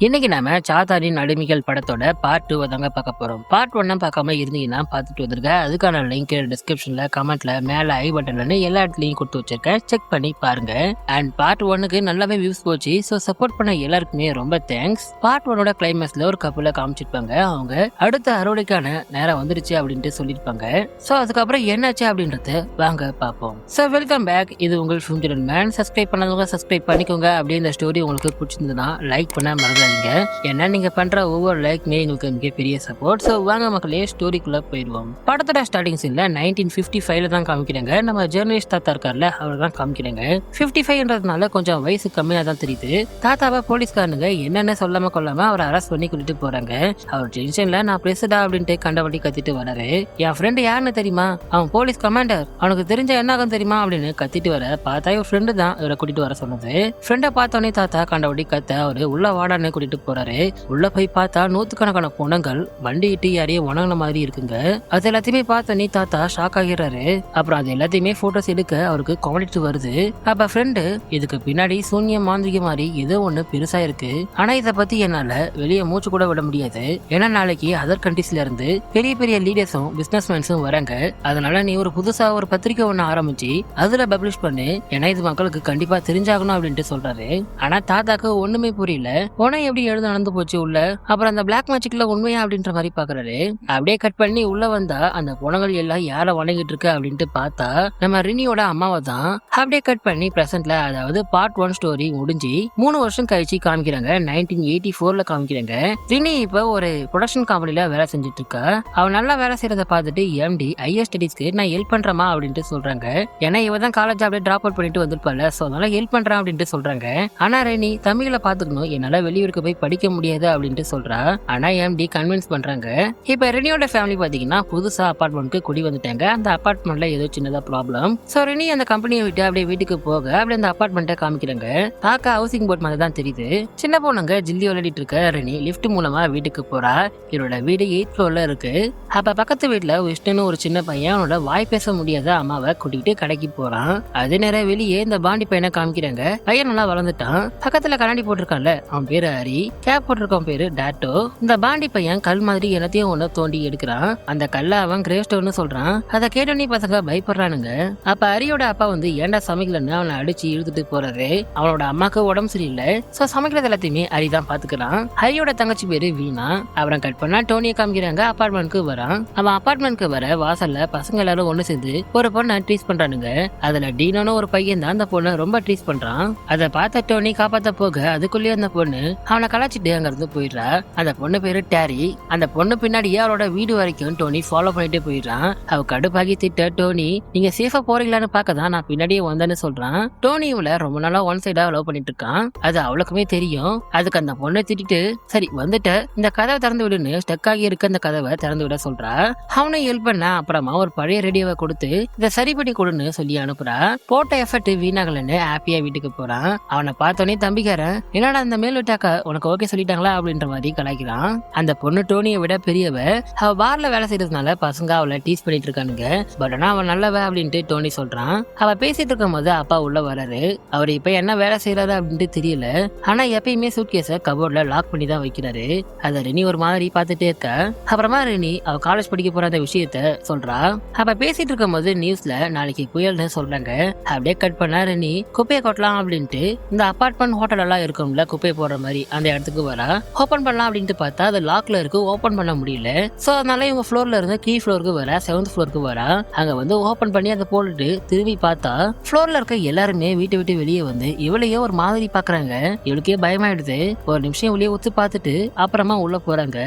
இன்னைக்கு நாம சாத்தாரின் அடிமைகள் படத்தோட பார்ட் 2 தாங்க பார்க்க போறோம். பார்ட் 1 பார்க்காம இருந்தீங்கன்னா பார்த்துட்டு வந்துருங்க. அதுக்கான லிங்க் டிஸ்கிரிப்ஷன்ல கமெண்ட்ல மேல ஐ பட்டன்ல எல்லா இடத்துலயும் கொடுத்து வச்சிருக்கேன், செக் பண்ணி பாருங்க. அண்ட் பார்ட் 1க்கு நல்லாவே வியூஸ் போச்சு. ஸோ சப்போர்ட் பண்ண எல்லாருக்குமே ரொம்ப தேங்க்ஸ். பார்ட் 1ஓட கிளைமேக்ஸ்ல ஒரு கப்பலை காமிச்சிருப்பாங்க. அவங்க அடுத்த அறுவடைக்கான நேரம் வந்துருச்சு அப்படின்ட்டு சொல்லியிருப்பாங்க. ஸோ அதுக்கப்புறம் என்னாச்சு அப்படின்றத வாங்க பார்ப்போம். So welcome back. இது உங்கள் ஃபியூச்சர் மேன். சப்ஸ்கிரைப் பண்ணாதவங்க சப்ஸ்கிரைப் பண்ணிக்கோங்க. அப்படியே இந்த ஸ்டோரி உங்களுக்கு பிடிச்சிருந்ததுன்னா லைக் பண்ண மறந்து ஏன்னா நீங்க பண்ற ஒவ்வொரு லைக்மே எங்களுக்கு மிகப்பெரிய சப்போர்ட். ஸோ வாங்க மக்களே ஸ்டோரிக்குள்ள போயிடுவோம். படத்தோட ஸ்டார்டிங் சீன்ல 1955 தான் காமிக்கிறாங்க. நம்ம ஜெர்னலிஸ்ட் தாத்தா இருக்கார்ல, அவர் தான் காமிக்கிறாங்க. 55ன்றதுனால கொஞ்சம் வயசு கம்மியா தான் தெரியுது. தாத்தாவை போலீஸ்காரனுங்க என்னென்ன சொல்லாம கொள்ளாம அவரை அரெஸ்ட் பண்ணி கூட்டிட்டு போறாங்க. அவர் டென்ஷன்ல நான் பிரசிடா அப்படின்ட்டு கண்டவண்டி கத்திட்டு வராரு. என் ஃப்ரெண்டு யாருன்னு தெரியுமா, அவன் போலீஸ் கமாண்டர், அவனுக்கு தெரிஞ்ச என்ன ஆகும் தெரியுமா அப்படின்னு கத்திட்டு வர பார்த்தா இவர் ஃப்ரெண்டு தான் இவரை கூட்டிட்டு வர சொன்னது. ஃப்ரெண்டை பார்த்தோன்னே தாத்தா கண்டவண்டி கத்த அவரு உள்ள வாடான்னு கூட்டிட்டு போறாரு. உள்ள போய் பார்த்தா நூத்துக்கணக்கான பொணங்கள் வண்டி இட்டு யாரையும் உணங்கின மாதிரி இருக்குங்க. அது எல்லாத்தையுமே பார்த்தோன்னே தாத்தா ஷாக் ஆகிறாரு. அப்புறம் அது எல்லாத்தையுமே போட்டோஸ் எடுக்க அவருக்கு காமெடி வருது. அப்ப ஃப்ரெண்டு இதுக்கு பின்னாடி சூன்யம் மாந்திரிக மாதிரி ஏதோ ஒண்ணு பெருசா இருக்கு, ஆனா இதை பத்தி என்னால வெளியே மூச்சு கூட விட முடியாது. ஏன்னா நாளைக்கு அதர் கண்ட்ரீஸ்ல இருந்து பெரிய பெரிய லீடர்ஸும் பிசினஸ் மேன்ஸும் வராங்க. அதனால நீ ஒரு புதுசா ஒரு பத்திரிக்கை ஒண்ணு ஆரம்பிச்சு அதுல பப்ளிஷ் பண்ணு, ஏன்னா இது மக்களுக்கு கண்டிப்பா தெரிஞ்சாகணும் அப்படின்ட்டு சொல்றாரு. ஆனா தாத்தாக்கு ஒண்ணுமே புரியல. உன எப்படி எழுத நடந்து போச்சு உள்ள, அப்புறம் அந்த பிளாக் மேஜிக்ல உண்மையா அப்படின்ற மாதிரி பாக்குறாரு. அப்படியே கட் பண்ணி உள்ள வந்தா அந்த புணங்கள் எல்லாம் யார வணங்கிட்டு இருக்கு அப்படின்ட்டு பார்த்தா நம்ம ரினியோட அம்மாவை தான். அப்படியே கட் பண்ணி பிரசன்ட்ல, அதாவது பார்ட் 1 ஸ்டோரி முடிஞ்சு 3 வருஷம் கழிச்சு காமிக்கிறாங்க. 1984ல காமிக்கிறாங்க. ரினி இப்ப ஒரு ப்ரொடக்ஷன் கம்பெனில வேலை செஞ்சுட்டு இருக்கா. அவன் நல்லா வேலை செய்யறத பார்த்துட்டு எம்டி ஹையர் ஸ்டடீஸ்க்கு நான் ஹெல்ப் பண்றமா அப்படின்ட்டு சொல்றாங்க. ஏன்னா இவ தான் காலேஜ் அப்படியே டிராப் அவுட் பண்ணிட்டு வந்திருப்பால, சோ அதனால ஹெல்ப் பண்றான் அப்படின்ட்டு சொல்றாங்க. ஆனா ரினி தமிழ்ல பாத்துக்கணும், என்னால வெளியூருக்கு போய் படிக்க முடியாது அப்படின்ட்டு சொல்றா. ஆனா எம்டி கன்வின்ஸ் பண்றாங்க. இப்ப ரெனியோட ஃபேமிலி பாத்தீங்கன்னா புதுசா அபார்ட்மெண்ட்க்கு குடி வந்துட்டாங்க. அந்த அபார்ட்மெண்ட்ல ஏதோ சின்னதா ப்ராப்ளம். சோ ரெனி அந்த கம்பெனியை விட்டு அப்படியே வீட்டுக்கு போக அப்படியே அந்த அபார்ட்மெண்ட்டை காமிக்கிறாங்க. பார்க்க ஹவுசிங் போர்ட் மாதிரி தான் தெரியுது. சின்ன பொண்ணுங்க ஜில்லி விளையாடிட்டு இருக்க ரெனி லிஃப்ட் மூலமா வீட்டுக்கு போறா. இவரோட வீடு 8th ஃப்ளோர்ல இருக்கு. அப்ப பக்கத்து வீட்டுல விஷ்ணுன்னு ஒரு சின்ன பையன் அவனோட வாய் பேச முடியாத அம்மாவை கூட்டிட்டு கடைக்கு போறான். அதே நேரம் வெளியே இந்த பாண்டி பையனை காமிக்கிறாங்க. பையன் நல்லா வளர்ந்துட்டான். பக்கத்துல கண்ணாடி போட்டிருக்கான்ல, அவன் பேரு ஹரி. கேப் போட்டிருக்கவன் பேரு டாட்டோ. இந்த பாண்டி பையன் கல் மாதிரி எல்லாத்தையும் ஒண்ணு தோண்டி எடுக்கிறான். அந்த கல்ல அவன் கிரே ஸ்டோன்னு சொல்றான். அதை கேட்டோன்னே பசங்க பயப்படுறானுங்க. அப்ப ஹரியோட அப்பா வந்து ஏன்டா சமைக்கலன்னு அவனை அடிச்சு இழுத்துட்டு போறாரு. அவனோட அம்மாக்கு உடம்பு சரியில்லை. சோ சமைக்கிறது எல்லாத்தையுமே ஹரி தான் பாத்துக்கிறான். ஹரியோட தங்கச்சி பேரு வீணா. அப்புறம் கட் பண்ணா டோனியை காமிக்கிறாங்க. அபார்ட்மெண்ட்க்கு வரான். அவன் அபார்ட்மெண்ட்க்கு வர வாசல்ல பசங்க எல்லாரும் ஒண்ணு சேர்ந்து ஒரு பொண்ணை ட்ரீஸ் பண்றானுங்க. அதுல டீனோன்னு ஒரு பையன் தான் அந்த பொண்ணை ரொம்ப ட்ரீஸ் பண்றான். அதை பார்த்த டோனி காப்பாத்த போக அதுக்குள்ளேயே அந்த பொண்ணு அவனை கலாச்சிட்டு அங்க இருந்து போயிடுறா. அந்த பொண்ணு பேரு டேரி. அந்த பொண்ணு பின்னாடியே அவளோட வீடு வரைக்கும் டோனி ஃபாலோ பண்ணிட்டு போயிடுறான். அவ கடுப்பாகி திட்ட டோனி நீங்க சேஃபா போறீங்களான்னு பார்க்கதான் நான் பின்னாடியே வந்தேன்னு சொல்றான். டோனி இவள ரொம்ப நாளா ஒன் சைடா லவ் பண்ணிட்டு இருக்கான். அது அவளுக்குமே தெரியும். அதுக்கு அந்த பொண்ணை திட்டிட்டு சரி வந்துட்ட, இந்த கதவை திறந்து விடுன்னு ஸ்டக் ஆகி இருக்க அந்த கதவை திறந்து விட சொல்றா. அவனை ஹெல்ப் பண்ண அப்புறமா ஒரு பழைய ரேடியோவை கொடுத்து இதை சரி பண்ணி கொடுன்னு சொல்லி அனுப்புறா. போட்ட எஃபர்ட் வீணாகலன்னு ஹாப்பியா வீட்டுக்கு போறான். அவனை பார்த்தோன்னே தம்பிக்காரன் என்னடா அந்த மேல் விட்டாக்கா உனக்கு ஓகே சொல்லிட்டாங்களா அப்படின்ற மாதிரி கலாய்க்கிறான். அந்த பொண்ணு டோனியை விட பெரியவ. அவ பார்ல வேலை செய்யறதுனால பசங்க அவளை டீஸ் பண்ணிட்டு இருக்கானுங்க. பட் ஆனா அவன் நல்லவ அப்படின்ட்டு டோனி சொல்றான். அவ பேசிட்டு இருக்கும் போது அப்பா உள்ள வராரு. அவர் இப்ப என்ன வேலை செய்யறாரு அப்படின்ட்டு தெரியல. ஆனா எப்பயுமே சூட்கேஸ கபோர்ட்ல லாக் பண்ணி தான் வைக்கிறாரு. அத ரெனி ஒரு மாதிரி பாத்துட்டே இருக்க. அப்புறமா ரெனி அவ காலேஜ் படிக்க போற அந்த விஷயத்த சொல்றா. அவ பேசிட்டு இருக்கும் போது நியூஸ்ல நாளைக்கு புயல்னு சொல்றாங்க. அப்படியே கட் பண்ணா ரெனி குப்பையை கொட்டலாம் அப்படின்ட்டு இந்த அபார்ட்மெண்ட் ஹோட்டல் எல்லாம் இருக்கும்ல குப்பை போடுற மாதிரி அந்த இடத்துக்கு வரா. ஓபன் பண்ணலாம் அப்படின்ட்டு பார்த்தா அது லாக்ல இருக்கு, ஓபன் பண்ண முடியல. சோ அதனால இவங்க ஃப்ளோர்ல இருந்து கீ ஃப்ளோருக்கு வர 7th ஃப்ளோருக்கு வரா. அங்க வந்து ஓபன் பண்ணி அதை போட்டுட்டு திரும்பி பார்த்தா ஃப்ளோர்ல இருக்க எல்லாருமே வீட்டை விட்டு வெளியே வந்து இவளையே ஒரு மாதிரி பாக்குறாங்க. இவளுக்கே பயமாயிடுது. ஒரு நிமிஷம் இவளையே ஒத்து பார்த்துட்டு அப்புறமா உள்ள போறாங்க.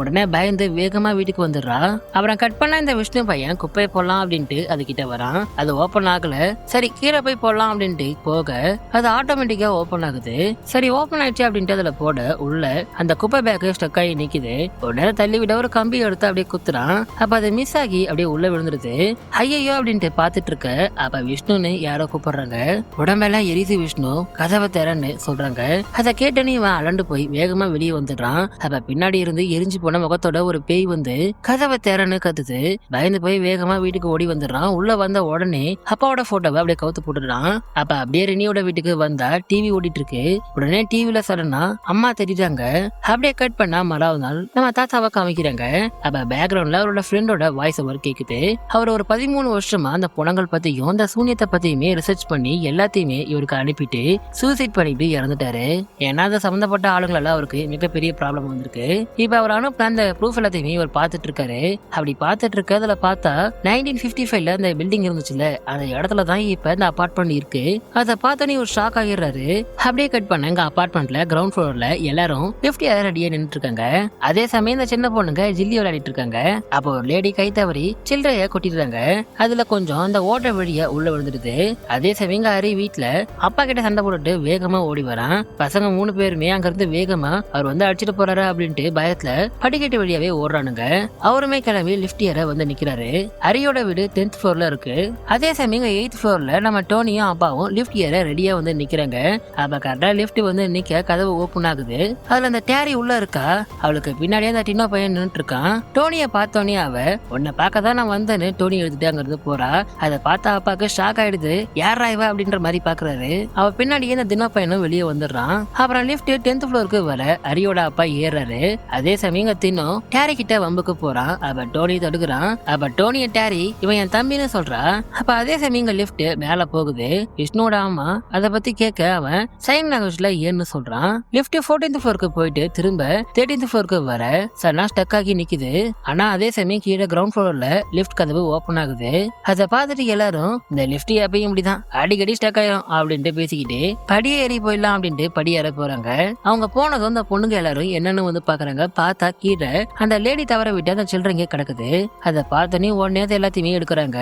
உடனே பயந்து வேகமா வீட்டுக்கு வந்துடுறா. அப்புறம் கட் பண்ணா இந்த விஷ்ணு பையன் குப்பையை போடலாம் அப்படின்ட்டு அது கிட்ட வரான். அது ஓபன் ஆகல. சரி கீழே போய் போடலாம் அப்படின்ட்டு போக அது ஆட்டோமேட்டிக்கா ஓபன் ஆகுது. சரி ஓபன் ஆயிடுச்சு அப்படின்ட்டு அதுல போட உள்ள அந்த குப்பை பேக் ஸ்டக் ஆகி நிக்குது. ஒரு நேரம் தள்ளி விட ஒரு கம்பி எடுத்து அப்படியே குத்துறான். அப்ப அது மிஸ் ஆகி அப்படியே உள்ள விழுந்துருது. ஐயோ அப்படின்ட்டு பாத்துட்டு இருக்க. அப்ப விஷ்ணுன்னு யாரோ கூப்பிடுறாங்க. உடம்பெல்லாம் எரிது விஷ்ணு கதவை திறன்னு சொல்றாங்க. அதை கேட்டனே இவன் அலண்டு போய் வேகமா வெளியே வந்துடுறான். அப்ப பின்னாடி இருந்து எரிஞ்சு போன முகத்தோட ஒரு பேய் வந்து கதவை திறன்னு கத்துது. பயந்து போய் வேகமா வீட்டுக்கு ஓடி வந்துடுறான். உள்ள வந்த உடனே அப்பாவோட போட்டோவை அப்படியே கவுத்து போட்டுடுறான். அப்ப அப்படியே ரெனியோட வீட்டுக்கு வந்தா டிவி ஓடிட்டு இருக்கு. உடனே டிவில சடனா அம்மா தெரியுறாங்க. அப்படியே கட் பண்ணா மறாவது நாள் நம்ம தாத்தாவை காமிக்கிறாங்க. அப்ப பேக்ரவுண்ட்ல அவரோட ஃப்ரெண்டோட வாய்ஸ் ஓவர் கேக்குது. அவர் ஒரு 13 வருஷமா அந்த புணங்கள் பத்தியும் அந்த சூனியத்தை பத்தியுமே ரிசர்ச் பண்ணி எல்லாத்தையுமே இவருக்கு அனுப்பிட்டு சூசைட் பண்ணிட்டு இறந்துட்டாரு. ஏன்னா அது சம்பந்தப்பட்ட ஆளுங்களால அவருக்கு மிகப்பெரிய ப்ராப்ளம் வந்திருக்கு. இப்ப அவர் அனுப்பின அந்த ப்ரூஃப் எல்லாத்தையுமே இவர் பார்த்துட்டு இருக்காரு. அப்படி பார்த்துட்டு இருக்க அதுல பார்த்தா 1955ல அந்த பில்டிங் இருந்துச்சுல்ல, அந்த இடத்துல தான் இப்ப இந்த அபார்ட்மெண்ட் இருக்கு. அதை பார்த்தோன்னே ஒரு ஷாக் ஆகிடுறாரு. அப்படியே கட் பண்ண எங்க அபார்ட்மெண்ட்ல கிரவுண்ட் ஃப்ளோர்ல எல்லாரும் லிஃப்ட் ரெடியா நின்றுட்டு இருக்காங்க. அதே சமயம் இந்த சின்ன பொண்ணுங்க ஜில்லி விளையாடிட்டு இருக்காங்க. அப்போ ஒரு லேடி கை தவறி சில்லறைய கொட்டிடுறாங்க. அதுல கொஞ்சம் அந்த ஓட்ட வழியா உள்ள விழுந்துடுது. அதே சமயம் ஹரி வீட்டுல அப்பா கிட்ட சண்டை போட்டுட்டு வேகமா ஓடி வரான். பசங்க 3 பேருமே அங்க இருந்து வேகமா அவர் வந்து அடிச்சிட்டு போறாரு அப்படின்ட்டு பயத்துல படிக்கட்டு வழியாவே ஓடுறானுங்க. அவருமே கிளம்பி லிஃப்ட் ஏற வந்து நிக்கிறாரு. ஹரியோட வீடு 10th ஃப்ளோர்ல இருக்கு. அதே சமயம் 8th ஃப்ளோர்ல நம்ம டோனியும் அப்பாவும் லிஃப்ட் ஏற ரெடியா வந்து நிக்கிறாங்க. அப்ப கரெக்டா லிஃப்ட் வந்து நிக்க கதவு ஓபன் ஆகுது. அதுல அந்த டேரி உள்ள இருக்கா. அவளுக்கு பின்னாடியே அந்த டின்னோ பையன் நின்னுட்டு இருக்கான். டோனிய பார்த்தோன்னே அவ உன்னை பார்க்கதான் நான் வந்தேன்னு டோனி எடுத்துட்டு அங்கிருந்து போறா. அதை பார்த்தா அப்பாக்கு ஷாக் ஆயிடுது. யாரா இவ அப்படின்ற மாதிரி பாக்குறாரு. அவ பின்னாடியே இந்த டின்னோ பையனும் வெளியே வந்துடுறான். அப்புறம் லிஃப்ட் 10th ஃப்ளோருக்கு வர ஹரியோட அப்பா ஏறாரு. அதே சமயம் தின்னோ டேரி கிட்ட வம்புக்கு போறான். அவ டோனி தடுக்கிறான். அப்ப டோனிய டேரி இவன் என் தம்பின்னு சொல்றா. அப்ப அதே சமயம் லிஃப்ட் மேல போகுது. விஷ்ணுவோட அம்மா அதை பத்தி கேட்க அவன் சைன் லாங்குவேஜ்ல ஏன்னு சொல்றான். லிஃப்ட் 14th ஃப்ளோருக்கு போயிட்டு திரும்ப 13th ஃப்ளோருக்கு வர சன்னா ஸ்டக் ஆகி நிக்குது. ஆனா அதே சமயம் கீழே கிரவுண்ட் ஃப்ளோர்ல லிஃப்ட் கதவு ஓபன் ஆகுது. அதை பார்த்துட்டு எல்லாரும் இந்த லிஃப்ட் எப்பயும் இப்படிதான் அடிக்கடி ஸ்டக் ஆயிரும் அப்படின்ட்டு பேசிக்கிட்டு படியே ஏறி போயிடலாம் அப்படின்ட்டு படி ஏற போறாங்க. அவங்க போனதும் அந்த பொண்ணுங்க எல்லாரும் என்னன்னு வந்து பாக்குறாங்க. பார்த்தா கீழே அந்த லேடி தவற விட்டு அந்த சில்ட்ரங்க கிடக்குது. அதை பார்த்தோன்னே உடனே எல்லாத்தையுமே எடுக்கிறாங்க.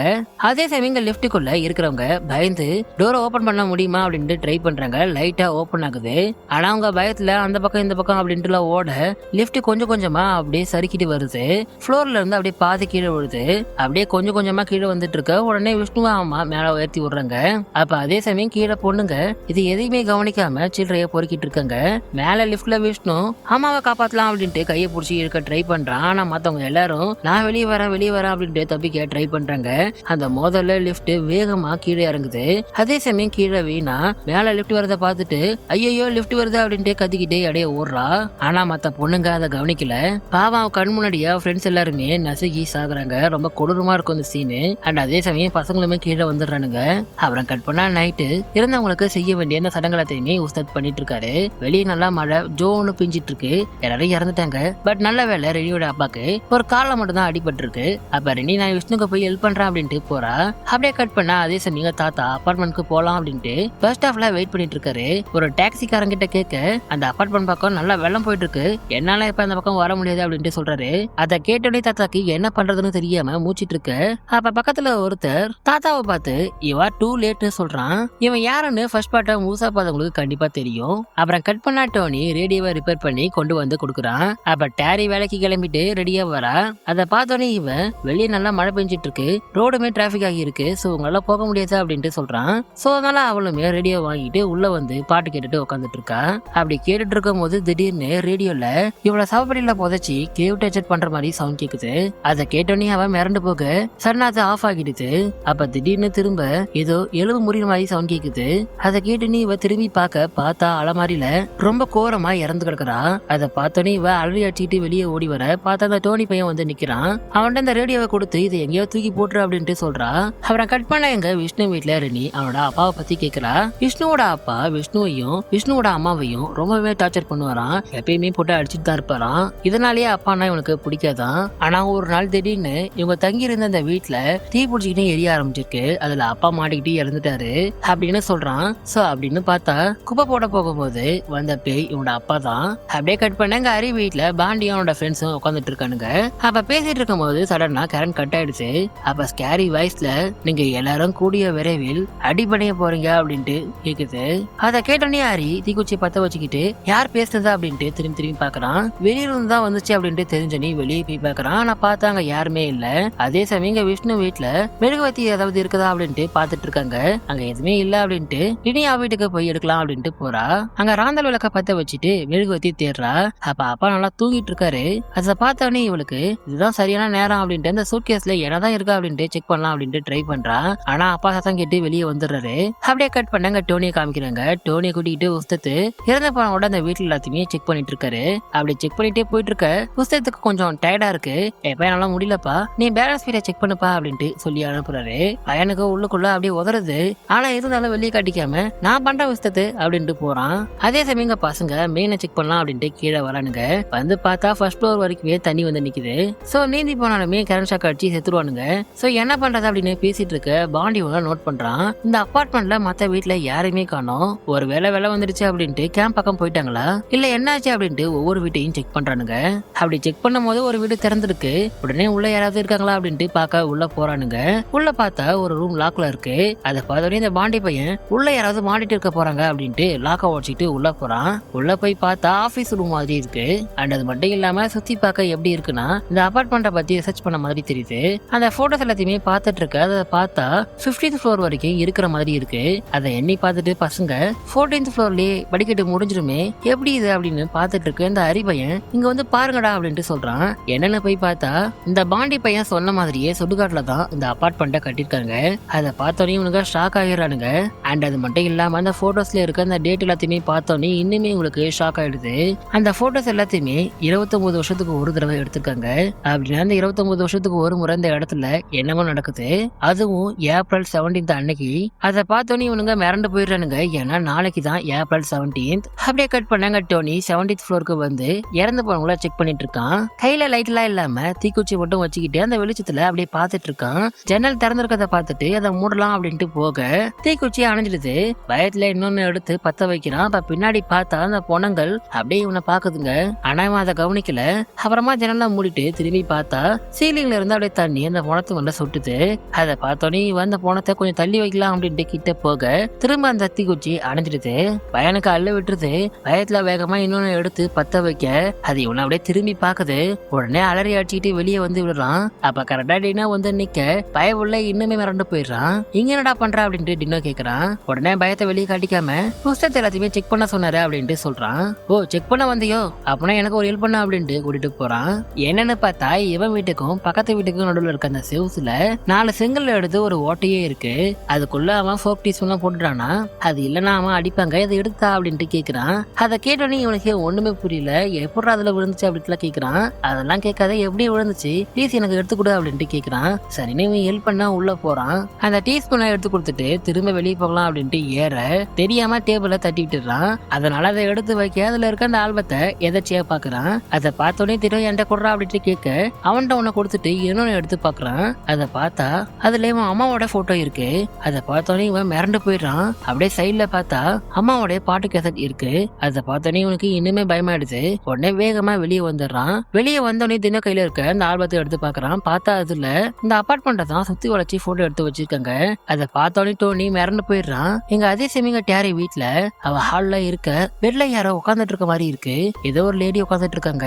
அதே சமயம் லிஃப்ட்டுக்குள்ள இருக்கிறவங்க பயந்து டோரை ஓபன் பண்ண முடியுமா அப்படின்ட்டு ட்ரை பண்றாங்க. லைட்டா ஓபன் ஆகுது. ஆனா அவங்க பயத்துல அந்த பக்கம் இந்த பக்கம் அப்படின்ட்டு ஓட லிஃப்ட் கொஞ்சம் கொஞ்சமா அப்படியே சறுக்கிட்டு வருது. ஃப்ளோர்ல இருந்து அப்படியே பாதி கீழே விழுது. அப்படியே கொஞ்சம் கொஞ்சமா கீழே வந்துட்டு இருக்க உடனே விஷ்ணுவா அம்மா மேல உயர்த்தி விடுறாங்க. அப்ப அதே சமயம் கீழே பொண்ணுங்க இது எதையுமே கவனிக்காம சில்லறைய பொறுக்கிட்டு இருக்காங்க. மேல லிஃப்ட்ல விஷ்ணு அம்மாவை காப்பாத்தலாம் அப்படின்ட்டு கையை பிடிச்சி இருக்க ட்ரை பண்றான். ஆனா மத்தவங்க எல்லாரும் நான் வெளியே வரேன் அப்படின்ட்டு தப்பிக்க ட்ரை பண்றாங்க. அந்த மோதல்ல லிஃப்ட் வேகமா கீழே இறங்குது. அதே சமயம் கீழே வீணா மேல லிஃப்ட் வரத பார்த்துட்டு ஐயோ லிஃப்ட் வருது அப்படின்ட்டு கத்திக்கிட்டே அடைய ஓடுறா. ஆனா மத்த பொண்ணுங்க அதை கவனிக்கல. பாவம் கண் முன்னாடியே ஃப்ரெண்ட்ஸ் எல்லாருமே நசுகி சாகுறாங்க. ரொம்ப கொடூரமா இருக்கும் இந்த சீனு. அண்ட் அதே சமயம் பசங்களுமே கீழே வந்துடுறானுங்க. அப்புறம் கட் பண்ணா நைட்டு இருந்தவங்களுக்கு செய்ய வேண்டிய அந்த சடங்குலத்தையுமே உஸ்தாத் பண்ணிட்டு இருக்காரு. வெளியே நல்லா மழை ஜோன்னு பிஞ்சிட்டு இருக்கு. எல்லாரும் இறந்துட்டாங்க. பட் நல்ல வேலை ரெனியோட அப்பாக்கு ஒரு காலில் மட்டும் தான் அடிபட்டு இருக்கு. அப்ப ரெனி நான் விஷ்ணுக்கு போய் ஹெல்ப் பண்றேன் அப்படின்ட்டு போறா. அப்படியே கட் பண்ணா அதே சமயம் தாத்தா அபார்ட்மெண்ட்க்கு போலாம் அப்படின்ட்டு பஸ் ஸ்டாப்ல வெயிட் பண்ணிட்டு இருக்காரு. ஒரு டாக்ஸிக்காரங்கிட்ட கேட்க அந்த அபார்ட்மெண்ட் பக்கம் நல்லா வெள்ளம் போயிட்டு இருக்கு, என்னால இப்ப அந்த பக்கம் வர முடியாது அப்படின்ட்டு சொல்றாரு. அதை கேட்டோடனே தாத்தாக்கு என்ன பண்றதுன்னு தெரியாம மூச்சிட்டு இருக்கு. அப்ப பக்கத்துல ஒருத்தர் தாத்தாவை பார்த்து இவா டூ லேட்னு சொல்றான். இவன் யாருன்னு ஃபர்ஸ்ட் பார்ட்ட முழுசா பார்த்தவங்களுக்கு கண்டிப்பா தெரியும். அப்புறம் கட் பண்ணா டோனி ரேடியோவை ரிப்பேர் பண்ணி கொண்டு வந்து கொடுக்குறான். அப்ப டேரி வேலைக்கு கிளம்பிட்டு ரெடியா வரா. அதை பார்த்தோன்னே இவன் வெளியே நல்லா மழை பெஞ்சிட்டு இருக்கு, ரோடுமே டிராபிக் ஆகி இருக்கு, சோ உங்களால போக முடியாது அப்படின்ட்டு சொல்றான். சோ அதனால அவளுமே ரேடியோ வாங்கிட்டு உள்ள வந்து பாட்டு கேட்டுட்டு உட்காந்துட்டு இருக்கா. அப்படி கேட்டுட்டு இருக்கும் போது திடீர்னு ரேடியோல இவள சவப்படியில புதைச்சி கேவ் டச்சர் பண்ற மாதிரி சவுண்ட் கேக்குது. அதை கேட்டோன்னே அவன் மிரண்டு போக சடனா அதை ஆஃப் ஆகிடுது. அப்ப திடீர்னு திரும்ப ஏதோ எலும்பு முறிகிற மாதிரி சவுண்ட் கேக்குது. அதை கேட்டு இவ திரும்பி பார்த்தா அலமாரியில ரொம்ப கோரமா இறந்து கிடக்குறா. அதை பார்த்தோன்னே இவ அலறி அடிச்சுக்கிட்டு வெளியே ஓடி வர பார்த்தா அந்த டோனி பையன் வந்து நிக்கிறான். அவன்கிட்ட இந்த ரேடியோவை கொடுத்து இதை எங்கேயோ தூக்கி போட்டுரு அப்படின்ட்டு சொல்றா. அப்புறம் கட் பண்ண எங்க விஷ்ணு வீட்டுல ரெனி அவனோட அப்பாவை பத்தி கேக்குறா. விஷ்ணுவோட அப்பா விஷ்ணுவையும் விஷ்ணுவோட அம்மாவையும் ரொம்பவே டார்ச்சர் பண்ணுவாராம். எப்பயுமே போட்டு அடிச்சுட்டு தான் இருப்பாராம். இதனாலேயே அப்பானா இவனுக்கு பிடிக்காதான். ஆனா ஒரு நாள் திடீர்னு இவங்க தங்கி இருந்த அந்த வீட்டுல தீ பிடிச்சிக்கிட்டு எரிய ஆரம்பிச்சிருக்கு. அதுல அப்பா மாட்டிக்கிட்டு இறந்துட்டாரு அப்படின்னு சொல்றான். சோ அப்படின்னு பார்த்தா குப்பை போட போகும்போது வந்த பேய் இவனோட அப்பா தான். அப்படியே கட் பண்ண எங்க ஹரி வீட்டுல பாண்டியும் அவனோட ஃப்ரெண்ட்ஸும் உட்காந்துட்டு இருக்கானுங்க. அப்ப பேசிட்டு இருக்கும் போது சடனா கரண்ட் கட் ஆயிடுச்சு. அப்ப ஸ்கேரி வாய்ஸ்ல நீங்க எல்லாரும் கூடிய விரைவில் அடிபடைய போறீங்க அப்படின்ட்டு கேக்குது. அதை கேட்டோன்னே ஹரி தீக்குச்சி பத்த வச்சுக்கிட்டு யார் பேசுறது அப்படின்ட்டு திரும்பி பாக்குறான். வெளியிலிருந்து தான் வந்துச்சு அப்படின்ட்டு தெரிஞ்சனி வெளியே போய் பாக்குறான். ஆனா பார்த்தா அங்க யாருமே இல்ல. அதே சமயம் விஷ்ணு வீட்டுல மெழுகுவத்தி ஏதாவது இருக்குதா அப்படின்ட்டு பாத்துட்டு இருக்காங்க. அங்க எதுவுமே இல்ல அப்படின்ட்டு இனியா வீட்டுக்கு போய் எடுக்கலாம் அப்படின்ட்டு போறா. அங்க ராந்தல் விளக்க பத்த வச்சுட்டு மெழுகுவத்தி தேடுறா. அப்ப அப்பா நல்லா தூங்கிட்டு இருக்காரு. அதை பார்த்தோன்னே இவளுக்கு இதுதான் சரியான நேரம் அப்படின்ட்டு அந்த சூட்கேஸ்ல என்னதான் இருக்கா அப்படின்ட்டு செக் பண்ணலாம் அப்படின்ட்டு ட்ரை பண்றா. ஆனா அப்பா சத்தம் கேட்டு வெளியே வந்துடுறாரு. அப்படியே கட் பண்ணாங்க டோனியை காமிக்கிறாங்க. டோனியை கூட்டிகிட்டு உஸ்தத்து இறந்த பணவோட அந்த வீட்டுல எல்லாத்தையுமே செக் பண்ணிட்டு இருக்காரு. அப்படி செக் பண்ணிட்டே போயிட்டு இருக்க புஸ்தகத்துக்கு கொஞ்சம் டயர்டா இருக்கு. எப்ப என்னால முடியலப்பா, நீ பேலன்ஸ் பீரை செக் பண்ணுப்பா அப்படின்ட்டு சொல்லி அனுப்புறாரு. பையனுக்கு உள்ளுக்குள்ள அப்படியே உதறது. ஆனா இருந்தாலும் வெளியே காட்டிக்காம நான் பண்ற புஸ்தகத்து அப்படின்ட்டு போறான். அதே சமயங்க பசங்க மெயினை செக் பண்ணலாம் அப்படின்ட்டு கீழே வரானுங்க. வந்து பார்த்தா ஃபர்ஸ்ட் ஃப்ளோர் வரைக்குமே தண்ணி வந்து நிக்குது. சோ நீந்தி போனாலுமே கரண்ட் ஷாக் அடிச்சு செத்துருவானுங்க. சோ என்ன பண்றது அப்படின்னு பேசிட்டு இருக்க பாண்டி நோட் பண்றான். இந்த அபார்ட்மெண்ட்ல மத்த வீட்டுல யாருமே காணோம். ஒரு வேலை வந்துருச்சு அப்படின்ட்டு கேம்ப் பக்கம் போயிட்டாங்களா இல்ல என்னாச்சு அப்படின்ட்டு ஒவ்வொரு வீட்டையும் செக் பண்றானுங்க. அப்படி செக் பண்ணும் போது ஒரு வீடு திறந்திருக்கு. உடனே உள்ள யாராவது இருக்காங்களா அப்படின்ட்டு பார்க்க உள்ள போறானுங்க. உள்ள பார்த்தா ஒரு ரூம் லாக்ல இருக்கு. அதை பார்த்தோன்னே இந்த பாண்டி பையன் உள்ள யாராவது மாட்டிட்டு இருக்க போறாங்க அப்படின்ட்டு லாக்க உடைச்சிட்டு உள்ள போறான். உள்ள போய் பார்த்தா ஆபீஸ் ரூம் மாதிரி இருக்கு. அண்ட் அது மட்டும் இல்லாம சுத்தி பார்க்க எப்படி இருக்குன்னா இந்த அபார்ட்மெண்ட்டை பத்தி ரிசர்ச் பண்ண மாதிரி தெரியுது. அந்த போட்டோஸ் எல்லாத்தையுமே பார்த்துட்டு இருக்க. அதை பார்த்தா 15th ஃப்ளோர் வரைக்கும் இருக்கிற மாதிரி இருக்கு. அதை எண்ணி பார்த்துட்டு பசங்க 14th ஃப்ளோர்லயே படிக்கட்டு முடிஞ்சிருமே எப்படி இது அப்படின்னு பார்த்துட்டு இருக்கு. இந்த ஹரிபையன் இங்க வந்து பாருங்கடா அப்படின்ட்டு சொல்றான். என்னன்னு போய் பார்த்தா இந்த பாண்டி பையன் சொன்ன மாதிரியே சுடுகாட்டுல தான் இந்த அபார்ட்மெண்ட்டை கட்டிருக்காங்க. அதை பார்த்தோன்னே இவனுங்க ஷாக் ஆகிடுறானுங்க. அண்ட் அது மட்டும் இல்லாம அந்த போட்டோஸ்ல இருக்க அந்த டேட் எல்லாத்தையுமே பார்த்தோன்னே இன்னுமே உங்களுக்கு ஷாக் ஆயிடுது. அந்த போட்டோஸ் எல்லாத்தையுமே 29 வருஷத்துக்கு ஒரு தடவை எடுத்திருக்காங்க. அப்படின்னா அந்த 29 வருஷத்துக்கு ஒரு முறை இந்த இடத்துல என்னமோ நடக்குது. அதுவும் ஏப்ரல் 17 அன்னைக்கு. அதை பார்த்தோன்னே இவனுங்க மிரண்டு போயிடுறானுங்க. ஏன்னா நாளைக்கு தான் ஏப்ரல் 17. அப்படியே கட் பண்ணாங்க. டோனி 70th ஃப்ளோருக்கு வந்து இறந்து போனவங்கள செக் பண்ணிட்டு இருக்கான். கையில லைட் எல்லாம் இல்லாம தீக்குச்சி மட்டும் வச்சுக்கிட்டு அந்த வெளிச்சத்துல அப்படியே பார்த்துட்டு இருக்கான். ஜன்னல் திறந்திருக்கத பார்த்துட்டு அதை மூடலாம் அப்படின்ட்டு போக தீக்குச்சி அணைஞ்சிடுது. பயத்துல இன்னொன்னு எடுத்து பத்த வைக்கிறான். அப்ப பின்னாடி பார்த்தா அந்த பொணங்கள் அப்படியே இவனை பாக்குதுங்க. ஆனா இவன் அதை கவனிக்கல. அப்புறமா ஜன்னலாம் மூடிட்டு திரும்பி பார்த்தா சீலிங்ல இருந்து அப்படியே தண்ணி அந்த பொணத்து வந்து சொட்டுது. அதை பார்த்தோன்னே இவன் அந்த பொணத்தை கொஞ்சம் தள்ளி வைக்கலாம் அப்படின்ட்டு கிட்ட போக திரும்ப அந்த தீக்குச்சி அணைஞ்சிடுது. பையனுக்கு அள்ள விட்டுருது. பயத்துல வேகமா இன்னொன்னு எடுத்து பத்த வைக்க அது இவனை அப்படியே திரும்பி பாக்குது. உடனே அலறி அடிச்சுக்கிட்டு வெளியே வந்து விடுறான். அப்ப கரெக்டா டினோ வந்து நிக்க பய உள்ள இன்னுமே மிரண்டு போயிடுறான். இங்க என்னடா பண்ற அப்படின்ட்டு டினோ கேக்குறான். உடனே பயத்தை வெளியே காட்டிக்காம புஸ்தகத்தை எல்லாத்தையுமே செக் பண்ண சொன்னாரு அப்படின்ட்டு சொல்றான். ஓ செக் பண்ண வந்தியோ, அப்படின்னா எனக்கு ஒரு ஹெல்ப் பண்ண அப்படின்ட்டு கூட்டிட்டு போறான். என்னன்னு பார்த்தா இவன் வீட்டுக்கும் பக்கத்து வீட்டுக்கும் நடுவில் இருக்க அந்த செவுசுல 4 செங்கல் எடுத்து ஒரு ஓட்டையே இருக்கு. அதுக்குள்ள அவன் ஃபோக் டீஸ்பூன்லாம் போட்டுட்டானா. அது இல்லைன்னா அவன் அடிப்பாங்க, இதை எடுத்தா அப்படின்ட்டு கேக்குறான். அதை கேட்டோன்னே இவனுக்கு ஒண்ணுமே புரியல. எப்படி அதுல விழுந்துச்சு அப்படின்ட்டு கேக்குறான். அதெல்லாம் கேட்காத எப்படி விழுந்துச்சு ப்ளீஸ் எனக்கு எடுத்துக்கூட அப்படின்ட்டு கேக்குறான். சரின்னு இவன் ஹெல்ப் பண்ணா உள்ள போறான். அந்த டீஸ்பூனை எடுத்து கொடுத்துட்டு திரும்ப வெளியே போகலாம் அப்படின்ட்டு ஏற தெரியாம டேபிள தட்டி விட்டுறான். அதனால அதை எடுத்து வைக்க அதுல இருக்க அந்த ஆல்பத்தை எதாச்சியா பாக்குறான். அதை பார்த்தோன்னே திரும்ப என்கிட்ட கொடுறா அப்படின்ட்டு கேட்க அவன்கிட்ட ஒண்ணு கொடுத்துட்டு இன்னொன்னு எடுத்து பாக்குறான். அதை பார்த்தா அதுல இவன் அம்மாவோட போட்டோ இருக்கு. அதை பார்த்தோன்னே இவன் மிரண்டு போயிடுறான். அப்படியே சைட்ல பார்த்தா அம்மாவோட பாட்டு கேசட் இருக்கு. அதை பார்த்தோன்னே இவனுக்கு இன்னுமே பயமாயிடுது. உடனே வேகமா வெளியே வந்துடுறான். வெளியே வந்தோடனே தின கையில இருக்க அந்த ஆல்பத்தை எடுத்து பாக்குறான். பார்த்தா அதுல இந்த அபார்ட்மெண்ட்டை தான் சுத்தி வளைச்சி போட்டோ எடுத்து வச்சிருக்காங்க. அதை பார்த்தோன்னே டோனி மிரண்டு போயிடுறான். எங்க அதே சமயம் டேரி வீட்டுல அவ ஹால்ல இருக்க பெட்ல யாரோ உட்காந்துட்டு இருக்க மாதிரி இருக்கு. ஏதோ ஒரு லேடி உட்காந்துட்டு இருக்காங்க.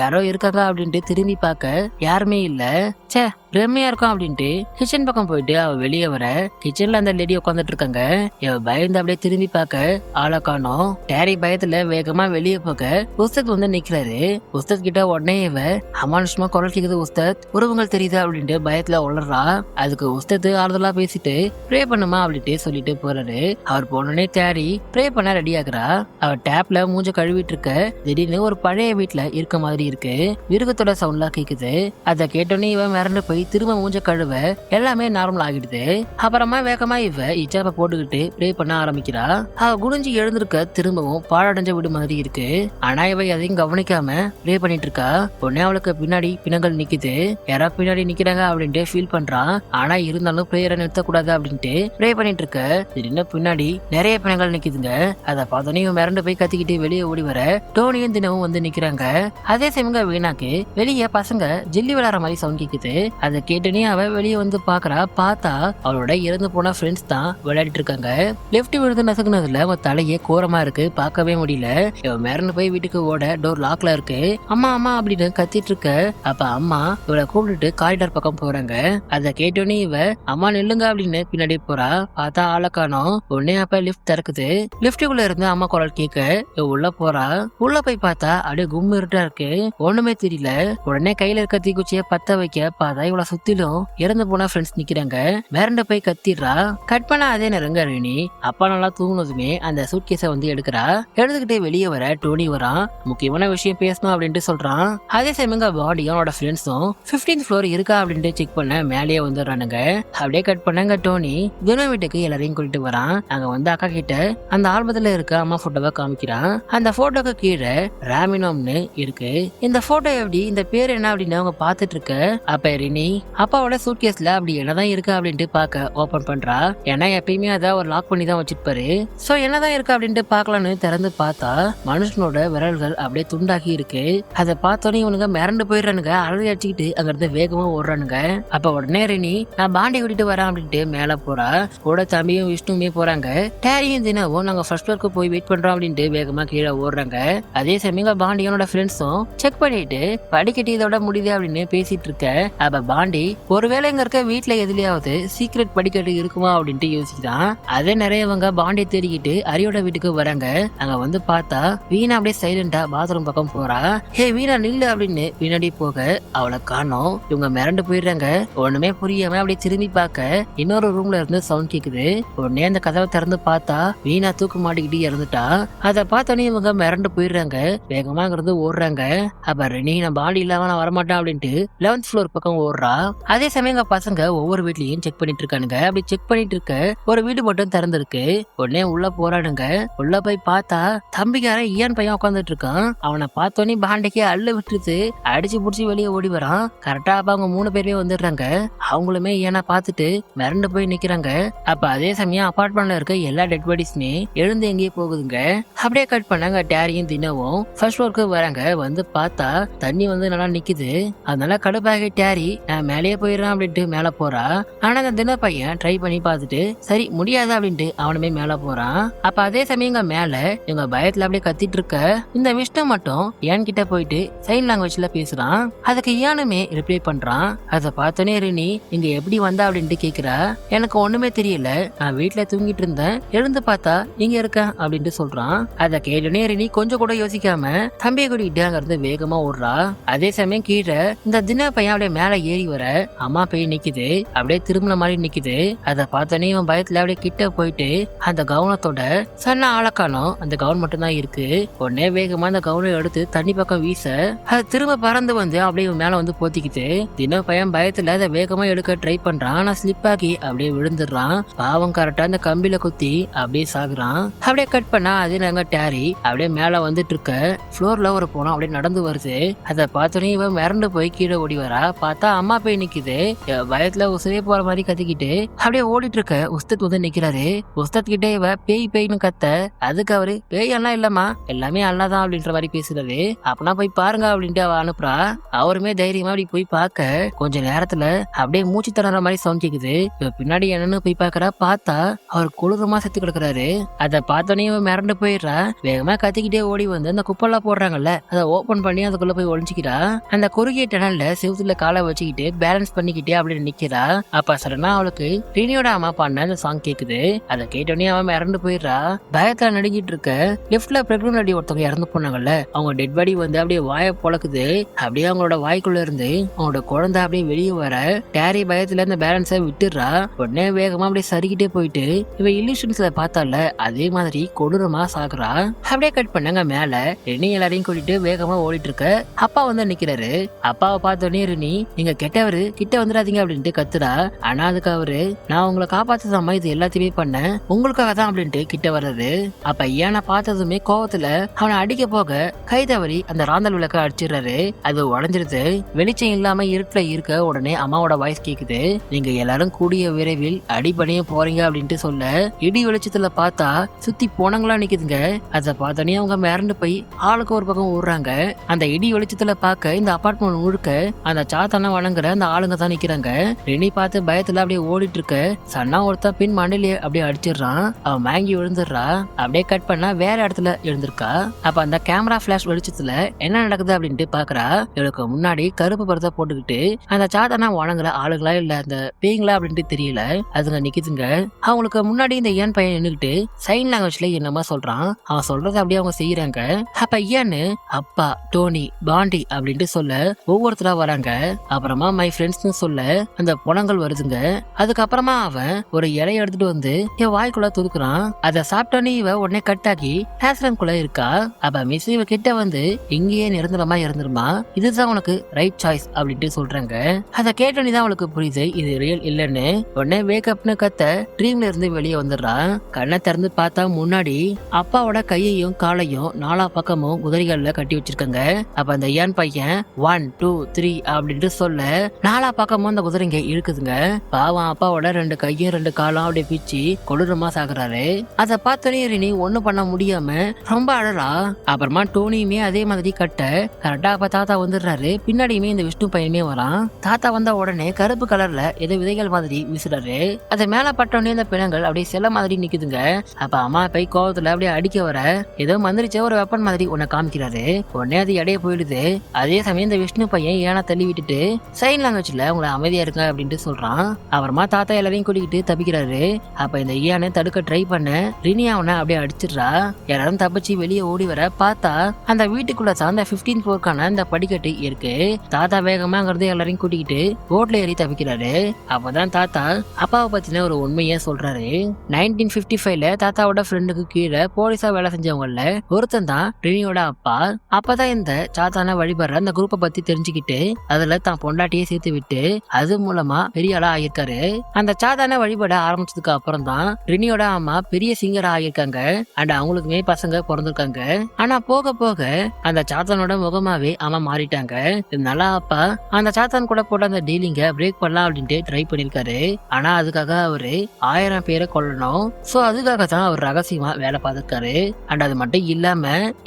யாரோ இருக்காங்க அப்படின்ட்டு திரும்பி பார்க்க யாருமே இல்ல. சே பிரம்மையா இருக்கும் அப்படின்ட்டு கிச்சன் பக்கம் போயிட்டு அவ வெளியே வர கிச்சன்ல அந்த லேடி உட்காந்துட்டு இருக்காங்க. இவ பயந்து அப்படியே திரும்பி பார்க்க ஆளை காணோம். டேரி பயத்துல வேகமா வெளியே போக உஸ்தத் வந்து நிக்கிறாரு. உஸ்தத் கிட்ட உடனே இவ அமானுஷமா குரல் கேக்குது. உஸ்தத் உறவுகள் தெரியுது அப்படின்ட்டு பயத்துல உளறா. அதுக்கு உஸ்தத் ஆறுதலா பேசிட்டு ப்ரே பண்ணுமா அப்படின்ட்டு சொல்லிட்டு போறாரு. அவர் போனோடனே டேரி ப்ரே பண்ண ரெடி ஆகுறா. அவர் டேப்ல மூஞ்ச கழுவிட்டு இருக்க திடீர்னு ஒரு பழைய வீட்டுல இருக்க மாதிரி இருக்கு. விருகத்தோட சவுண்ட்லாம் கேக்குது. அதை கேட்டோன்னே இவன் மிரண்டு போய் திரும்ப மூஞ்ச கழுவ எல்லாமே நார்மல் ஆகிடுது. அப்புறமா வேகமா இவ இஜாப போட்டுக்கிட்டு ப்ரே பண்ண ஆரம்பிக்கிறா. அவ குடிஞ்சு எழுந்திருக்க திரும்பவும் பாழடைஞ்ச வீடு மாதிரி இருக்கு. ஆனா இவ எதையும் கவனிக்காம ப்ரே பண்ணிட்டு இருக்கா. உடனே அவளுக்கு பின்னாடி பிணங்கள் நிக்குது. யாரா பின்னாடி நிக்கிறாங்க அப்படின்ட்டு ஃபீல் பண்றான். ஆனா இருந்தாலும் ப்ரேயரை நிறுத்தக்கூடாது அப்படின்ட்டு ப்ரே பண்ணிட்டு இருக்க திடீர்னு பின்னாடி நிறைய பிணங்கள் நிக்குதுங்க. அதை பார்த்தோன்னே இவன் மிரண்டு போய் கத்திக்கிட்டு வெளியே ஓடி வர டோனியும் தினமும் வந்து நிக்கிறாங்க. அதே சமயம் வீணாக்கு வெளியே பசங்க ஜில்லி விளையாடுற மாதிரி சவுண்ட் கேக்குது. அதை கேட்டுனே அவ வெளியே வந்து பாக்குறா. பார்த்தா அவளோட இறந்து போன ஃப்ரெண்ட்ஸ் தான் விளையாடிட்டு இருக்காங்க. லெஃப்ட் விழுந்து நசுக்குனதுல அவன் தலையே கோரமா இருக்கு. பார்க்கவே முடியல. இவன் மிரண்டு போய் வீட்டுக்கு ஓட டோர் லாக்ல இருக்கு. அம்மா அம்மா அப்படின்னு கத்திட்டு இருக்க. அப்ப அம்மா இவளை கூப்பிட்டுட்டு காரிடார் பக்கம் போறாங்க. அதை கேட்டோன்னே இவ அம்மா நில்லுங்க அப்படின்னு பின்னாடி போறா. பார்த்தா ஆளை காணோம். உடனே அப்ப லிஃப்ட் திறக்குது. லிஃப்டுக்குள்ள இருந்து அம்மா குரல் கேட்க உள்ள போறா. உள்ள போய் பார்த்தா அப்படியே கும்மு இருட்டா இருக்கு. ஒண்ணுமே தெரியல. உடனே கையில இருக்க தீக்குச்சிய பத்த வைக்க பார்த்தா அவளை சுத்திலும் இறந்து போனா ஃப்ரெண்ட்ஸ் நிக்கிறாங்க. மிரண்டு போய் கத்திடுறா. கட் பண்ண அதே நேரங்க ரெனி அப்பா நல்லா தூங்குனதுமே அந்த சூட்கேஸை வந்து எடுக்கிறா. எடுத்துக்கிட்டே வெளியே வர டோனி வரான். முக்கியமான விஷயம் பேசணும் அப்படின்ட்டு சொல்றான். அதே சமயங்க பாடியும் அவனோட ஃப்ரெண்ட்ஸும் 15th ஃப்ளோர் இருக்கா அப்படின்ட்டு செக் பண்ண மேலேயே வந்துடுறானுங்க. அப்படியே கட் பண்ணாங்க டோனி தின வீட்டுக்கு எல்லாரையும் கூட்டிட்டு வரான். அங்க வந்து அக்கா கிட்ட அந்த ஆல்பத்துல இருக்க அம்மா போட்டோவை காமிக்கிறான். அந்த போட்டோக்கு கீழே ராமினோம்னு இருக்கு. இந்த போட்டோ எப்படி இந்த பேர் என்ன அப்படின்னு அவங்க பாத்துட்டு இருக்க. அப்ப ரெனி அப்பாவோட சூட்கேஸ்ல அப்படி என்னதான் இருக்கு அப்படின்ட்டு பாக்க ஓபன் பண்றா. ஏன்னா எப்பயுமே அதை ஒரு லாக் பண்ணி தான் வச்சிருப்பாரு. சோ என்னதான் இருக்கு அப்படின்ட்டு பாக்கலான்னு திறந்து பார்த்தா மனுஷனோட விரல்கள் அப்படியே துண்டாக்கி இருக்கு. அதை பார்த்தோன்னே இவனுங்க மிரண்டு போயிடுறானுங்க. அழுது அடிச்சுக்கிட்டு அங்க இருந்து வேகமா ஓடுறானுங்க. அப்ப உடனே ரெனி நான் பாண்டி கூட்டிட்டு வரேன் அப்படின்ட்டு மேல போறா. கூட தம்பியும் விஷ்ணுமே போறாங்க. டேரியும் தினமும் நாங்க ஃபர்ஸ்ட் ஃப்ளோருக்கு போய் வெயிட் பண்றோம் அப்படின்ட்டு வேகமா கீழே ஓடுறாங்க. அதே சமயம் பாண்டியோட ஃப்ரெண்ட்ஸும் செக் பண்ணிட்டு படிக்கட்டி இதோட முடியுது அப்படின்னு பேசிட்டு இருக்க. அப்ப பாண்டி ஒருவேளை இங்க இருக்க வீட்டுல எதுலயாவது சீக்ரெட் படிக்கட்டு இருக்குமா அப்படின்ட்டு யோசிக்கிறான். அதே நிறையவங்க பாண்டியை தேடிக்கிட்டு அரியோட வீட்டுக்கு வராங்க. அங்க வந்து பார்த்தா வீணா அப்படியே சைலண்டா பாத்ரூம் பக்கம் போறா. ஹே வீணா நில்லு அப்படின்னு பின்னாடி போக அவளை காணோம். இவங்க மிரண்டு போயிடுறாங்க. ஒண்ணுமே புரியாம அப்படியே திரும்பி பார்க்க இன்னொரு ரூம்ல இருந்து சவுண்ட் கேக்குது. உடனே அந்த கதவை திறந்து பார்த்தா வீணா தூக்கு மாட்டிக்கிட்டு இறந்துட்டா. அதை பார்த்தோன்னே இவங்க மிரண்டு போயிடுறாங்க. வேகமா இருந்து ஓடுறாங்க. அப்ப ரெனி நான் பாடி இல்லாம நான் வரமாட்டேன் அப்படின்ட்டு 11th ஃப்ளோர் பக்கம் ஓடுறா. அதே சமயம் பசங்க ஒவ்வொரு வீட்லயும் செக் பண்ணிட்டு இருக்கானுங்க. அப்படி செக் பண்ணிட்டு இருக்க ஒரு வீடு மட்டும் திறந்திருக்கு. உடனே உள்ள போறானுங்க. உள்ள போய் பார்த்தா தம்பிக்கார ஈயான் பையன் உட்காந்துட்டு இருக்கான். அவனை பார்த்தோன்னே பாண்டிக்கு அள்ளு விட்டுருது. அடிச்சு புடிச்சு வெளியே ஓடி வரான். கரெக்டா அப்ப அவங்க 3 பேருமே வந்துடுறாங்க. அவங்களுமே ஈயானா பார்த்துட்டு மிரண்டு போய் நிக்கிறாங்க. அப்ப அதே சமயம் அபார்ட்மெண்ட்ல இருக்க எல்லா டெட் பாடிஸுமே எழுந்து எங்கேயே போகுதுங்க. அப்படியே கட் பண்ணாங்க டேரியும் தினமும் ஃபர்ஸ்ட் ஃப்ளோருக்கு வராங்க. வந்து பார்த்தா தண்ணி வந்து நல்லா நிக்குது. அதனால கடுப்பாகி டேரி நான் மேலேயே போயிடுறான் அப்படின்ட்டு மேல போறா. ஆனா அந்த தின பையன் ட்ரை பண்ணி பார்த்துட்டு சரி முடியாது அப்படின்ட்டு அவனுமே மேல போறான். அப்ப அதே சமயம் மேல இவங்க பயத்துல அப்படியே கத்திட்டு இருக்க இந்த விஷ்ணு மட்டும் ஏன் கிட்ட போயிட்டு சைன் லாங்குவேஜ்ல பேசுறான். அதுக்கு ஏனுமே ரிப்ளை பண்றான். அதை பார்த்தோன்னே ரெனி இங்க எப்படி வந்தா அப்படின்ட்டு கேக்குறா. எனக்கு ஒண்ணுமே தெரியல, நான் வீட்டுல தூங்கிட்டு இருந்தேன், எழுந்து பார்த்தா இங்க இருக்கேன் அப்படின்ட்டு சொல்றான். அதை கேட்டோன்னே ரெனி கொஞ்சம் கூட யோசிக்காம தம்பியை கூட்டிட்டு அங்க இருந்து வேகமா ஓடுறா. அதே சமயம் கீழே இந்த தின பையன் அப்படியே மேல ஏறி வர அம்மா போய் நிக்குது. அப்படியே திரும்பின மாதிரி நிக்குது. அதை பார்த்தோன்னே இவன் பயத்துல அப்படியே கிட்ட போயிட்டு அந்த கவுனத்தோட சன்ன ஆளக்கானோம் அந்த கவுன் மட்டும் தான் இருக்கு. உடனே வேகமா அந்த கவுனை எடுத்து தண்ணி பக்கம் வீச அது திரும்ப பறந்து வந்து அப்படியே மேல வந்து போத்திக்குது. தின பையன் பயத்துல அதை வேகமா எடுக்க ட்ரை பண்றான். ஆனா ஸ்லிப் ஆகி அப்படியே விழுந்துடுறான். பாவம் கரெக்டா அந்த கம்பியில குத்தி அப்படியே சாகுறான். அப்படியே கட் பண்ணா அதே நாங்க டேரி அப்படியே மேல வந்துட்டு இருக்க ஃப்ளோர்ல ஒரு போனோம் அப்படியே நடந்து வருது. அதை பார்த்தோன்னே இவன் மிரண்டு போய் கீழே ஓடி வரா. பார்த்தா அம்மா போய் நிக்குது. பயத்துல உசுரே போற மாதிரி கத்திக்கிட்டு அப்படியே ஓடிட்டு இருக்க உஸ்தத் வந்து நிக்கிறாரு. உஸ்தத் கிட்ட இவ பேய் பேய்னு கத்த அதுக்கு அவரு பேய் எல்லாம் இல்லம்மா எல்லாமே அல்லாதான் அப்படின்ற மாதிரி பேசுறாரு. அப்பனா போய் பாருங்க அப்படின்ட்டு அவ அனுப்புறா. அவருமே தைரியமா அப்படி போய் பார்க்க கொஞ்ச நேரத்துல அப்படியே மூச்சு தடற மாதிரி சவுண்ட் கேக்குது. இவ பின்னாடி என்னன்னு போய் பாக்குறா. பார்த்தா அவர் குளிரமா செத்து கிடக்குறாரு. அதை பார்த்தோன்னே இவன் மிரண்டு போயிடுறா. வேகமா கத்திக்கிட்டே ஓடி வந்து அந்த குப்பெல்லாம் போடுறாங்கல்ல அதை ஓபன் பண்ணி அதுக்குள்ள போய் ஒழிஞ்சிக்கிறா. அந்த குறுகிய டனல்ல செவுத்துல காலை வச்சுக்கிட்டு பேலன்ஸ் பண்ணிக்கிட்டே அப்படி நிக்கிறா. அப்ப சடனா அவளுக்கு ரீனியோட அம்மா பாடின அந்த சாங் கேக்குது. அதை கேட்டோடனே அவன் இறந்து போயிடுறா. பயத்துல நடுங்கிட்டு இருக்க லெஃப்ட்ல பிரெக்னன்ட் லேடி ஒருத்தவங்க இறந்து போனாங்கல்ல அவங்க டெட் பாடி வந்து அப்படியே வாயை பொழக்குது. அப்படியே அவங்களோட வாய்க்குள்ள இருந்து அவங்களோட குழந்தை அப்படியே வெளியே வர டேரி பயத்துல அந்த பேலன்ஸை விட்டுடுறா. உடனே வேகமா அப்படியே சரிக்கிட்டே போயிட்டு இவ இல்லூஷன்ஸ்ல பார்த்தால அதே மாதிரி கொடூரமா சாகுறா. அப்படியே கட் பண்ணாங்க மேல ரெனி எல்லாரையும் கூட்டிட்டு வேகமா ஓடிட்டு இருக்க அப்பா வந்து நிக்கிறாரு. அப்பாவை பார்த்தோன்னே ரெனி நீங்க கெட்டவரு கிட்ட வந்துடாதீங்க அப்படின்ட்டு கத்துறா. ஆனா அதுக்கு அவரு நான் உங்களை காப்பாத்ததாமா இது எல்லாத்தையுமே பண்ணேன் உங்களுக்காக தான் அப்படின்ட்டு கிட்ட வர்றாரு. அப்ப ஏன்னா பார்த்ததுமே கோவத்துல அவனை அடிக்க போக கை தவறி அந்த ராந்தல் விளக்க அடிச்சிடுறாரு. அது உடஞ்சிருது. வெளிச்சம் இல்லாம இருட்டுல இருக்க உடனே அம்மாவோட வாய்ஸ் கேக்குது. நீங்க எல்லாரும் கூடிய விரைவில் அடிபணிய போறீங்க அப்படின்ட்டு சொல்ல இடி வெளிச்சத்துல பார்த்தா சுத்தி போனங்களா நிக்குதுங்க. அதை பார்த்தோன்னே அவங்க மிரண்டு போய் ஆளுக்கு ஒரு பக்கம் ஓடுறாங்க. அந்த இடி வெளிச்சத்துல பார்க்க இந்த அபார்ட்மெண்ட் முழுக்க அந்த சாத்தான வணங்குற அந்த ஆளுங்க தான் நிக்கிறாங்க. ரெனி பார்த்து பயத்துல அப்படியே ஓடிட்டு இருக்க சன்னா ஒருத்தன் பின் மண்ணிலே அப்படியே அடிச்சிடுறான். அவன் வாங்கி விழுந்துடுறா. அப்படியே கட் பண்ணா வேற இடத்துல எழுந்திருக்கா. அப்ப அந்த கேமரா பிளாஷ் வெளிச்சத்துல என்ன நடக்குது அப்படின்ட்டு பாக்குறா. இவளுக்கு முன்னாடி கருப்பு பருத்தை போட்டுக்கிட்டு அந்த சாத்தானா வணங்குற ஆளுங்களா இல்ல அந்த பேய்ங்களா அப்படின்ட்டு தெரியல அதுங்க நிக்குதுங்க. அவங்களுக்கு முன்னாடி இந்த ஏன் பையன் நின்னுக்கிட்டு சைன் லாங்குவேஜ்ல என்னமா சொல்றான். அவன் சொல்றதை அப்படியே அவங்க செய்யறாங்க. அப்ப ஏன்னு அப்பா டோனி பாண்டி அப்படின்ட்டு சொல்ல ஒவ்வொருத்தரா வராங்க. அப்புறமா அப்புறமா மை ஃப்ரெண்ட்ஸ்னு சொல்ல அந்த புலங்கள் வருதுங்க. அதுக்கப்புறமா அவன் ஒரு இலைய எடுத்துட்டு வந்து என் வாய்க்குள்ள துதுக்குறான். அதை சாப்பிட்டோன்னே இவ உடனே கட்டாக்கி கிளாஸ்ரூம்குள்ள இருக்கா. அப்ப மிஸ் இவ கிட்ட வந்து இங்கேயே நிரந்தரமா இருந்துருமா, இதுதான் உனக்கு ரைட் சாய்ஸ் அப்படின்ட்டு சொல்றாங்க. அதை கேட்டோன்னே தான் அவளுக்கு புரியுது இது ரியல் இல்லன்னு. உடனே வேக்கப்னு கத்த ட்ரீம்ல இருந்து வெளியே வந்துடுறான். கண்ணை திறந்து பார்த்தா முன்னாடி அப்பாவோட கையையும் காலையும் நாலா பக்கமும் குதிரைகள்ல கட்டி வச்சிருக்காங்க. அப்ப அந்த ஐயான் பையன் 1 2 3 அப்படின்ட்டு சொல்ல நாலா பக்கமும் அந்த குதிரைங்க இழுக்குதுங்க. பாவம் அப்பாவோட 2 கையும் 2 காலும் அப்படியே பிச்சு கொடூரமா சாகுறாரு. அதை பார்த்தோன்னே ரினி ஒண்ணும் பண்ண முடியாம ரொம்ப அழறா. அப்புறமா டோனியுமே அதே மாதிரி கட்ட கரெக்டா அப்ப தாத்தா வந்துடுறாரு. பின்னாடியுமே இந்த விஷ்ணு பையனுமே வரான். தாத்தா வந்த உடனே கருப்பு கலர்ல ஏதோ விதைகள் மாதிரி வீசுறாரு. அது மேல பட்டோடனே இந்த பிணங்கள் அப்படியே செல்ல மாதிரி நிக்குதுங்க. அப்ப அம்மா போய் கோவத்துல அப்படியே அடிக்க வர ஏதோ மந்திரிச்ச ஒரு வெப்பன் மாதிரி உன்னை காமிக்கிறாரு. உடனே அது இடைய போயிடுது. அதே சமயம் இந்த விஷ்ணு பையன் ஏனா தள்ளி விட்டுட்டு சைன் லாங்குவேஜ்ல உங்களை அமைதியா இருங்க அப்படின்ட்டு சொல்றான். அப்புறமா தாத்தா எல்லாரையும் கூட்டிக்கிட்டு தப்பிக்கிறாரு. அப்ப இந்த ஐயானை தடுக்க ட்ரை பண்ண ரினி அவனை அப்படியே அடிச்சிடுறா. யாரும் தப்பிச்சு வெளியே ஓடி வர பார்த்தா அந்த வீட்டுக்குள்ள அந்த 15th floorக்கான இந்த படிக்கட்டு இருக்கு. தாத்தா வேகமாங்கிறது எல்லாரையும் கூட்டிக்கிட்டு போட்ல ஏறி தப்பிக்கிறாரு. அப்பதான் தாத்தா அப்பாவை பத்தின ஒரு உண்மையை சொல்றாரு. 1955ல தாத்தாவோட ஃப்ரெண்டுக்கு கீழே போலீஸா வேலை செஞ்சவங்கல ஒருத்தன் தான் ரினியோட அப்பா. அப்பதான் இந்த சாத்தான வழிபடுற அந்த குரூப்பை பத்தி தெரிஞ்சுக்கிட்டு அதுல தான் பொண்டாட்டியே சேர்த்து விட்டு அது மூலமா பெரிய ஆளா ஆகியிருக்காரு. அந்த சாத்தான வழிபட ஆரம்பிச்சதுக்கு அப்புறம் தான் ரினியோட அம்மா பெரிய சிங்கரா ஆகியிருக்காங்க. அண்ட் அவங்களுக்குமே பசங்க பிறந்திருக்காங்க. ஆனா போக போக அந்த சாத்தானோட முகமாவே அவன் மாறிட்டாங்க. இதனால அப்பா அந்த சாத்தான் கூட போட்ட அந்த டீலிங்க பிரேக் பண்ணலாம் அப்படின்ட்டு ட்ரை பண்ணிருக்காரு. ஆனா அதுக்காக அவரு 1000 பேரை கொல்லணும். சோ அதுக்காக தான் அவர் ரகசியமா வேலை பார்த்திருக்காரு. அண்ட் அது மட்டும் இல்லாம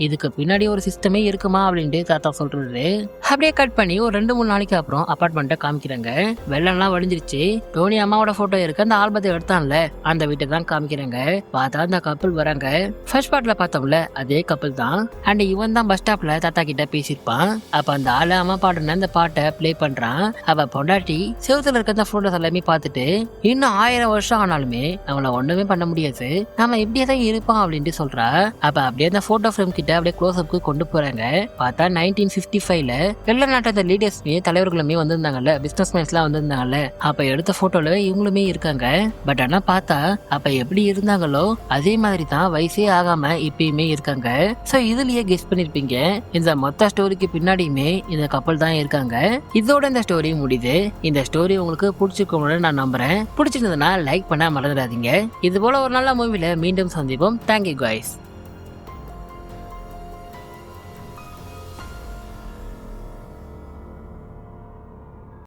இதுக்கு பின்னாடி ஒரு சிஸ்டமே இருக்குமா அப்படின்ட்டு தாத்தா சொல்றாரு. அப்படியே கட் பண்ணி ஒரு 2-3 நாளைக்கு அப்புறம் அபார்ட்மெண்ட்டை காமிக்கிறாங்க. வெள்ளம்லாம் வடிஞ்சிருச்சு. டோனி அம்மாவோட போட்டோ இருக்கு அந்த ஆல்பத்தை எடுத்தான்ல அந்த வீட்டை தான் காமிக்கிறாங்க. பார்த்தா அந்த கப்பல் வராங்க. ஃபர்ஸ்ட் பார்ட்ல பார்த்தோம்ல அதே கப்பல் தான். அண்ட் இவன் தான் பஸ் ஸ்டாப்ல தாத்தா கிட்ட பேசியிருப்பான். அப்ப அந்த ஆளு அம்மா பாடுன அந்த பாட்டை பிளே பண்றான். அப்ப பொண்டாட்டி செவத்துல இருக்க அந்த போட்டோஸ் எல்லாமே பார்த்துட்டு இன்னும் 1000 வருஷம் ஆனாலுமே அவளை ஒண்ணுமே பண்ண முடியாது, நாம இப்படியே தான் இருப்பான் அப்படின்ட்டு சொல்றா. அப்ப அப்படியே அந்த போட்டோ ஃப்ரேம் கிட்ட அப்படியே க்ளோஸ் அப்க்கு கொண்டு போறாங்க. பார்த்தா 1955ல எல்லா நாட்டோட லீடர்ஸ்மே தலைவர்களுமே வந்திருந்தாங்கல்ல, பிசினஸ் மேன்ஸ்லாம் வந்திருந்தாங்கல்ல. அப்ப எடுத்த போட்டோல இவங்களுமே இருக்காங்க. பட் ஆனா பார்த்தா அப்ப எப்படி இருந்தாங்களோ அதே மாதிரி தான் வயசே ஆகாம இப்பயுமே இருக்காங்க. சோ இதுலயே கெஸ் பண்ணிருப்பீங்க இந்த மொத்த ஸ்டோரிக்கு பின்னாடியுமே இந்த கப்பல் தான் இருக்காங்க. இதோட இந்த ஸ்டோரி முடியுது. இந்த ஸ்டோரி உங்களுக்கு பிடிச்சிருக்கும்னு நான் நம்புறேன். பிடிச்சிருந்ததுன்னா லைக் பண்ண மறந்துடாதீங்க. இது போல ஒரு நல்ல மூவில மீண்டும் சந்திப்போம். Thank you guys.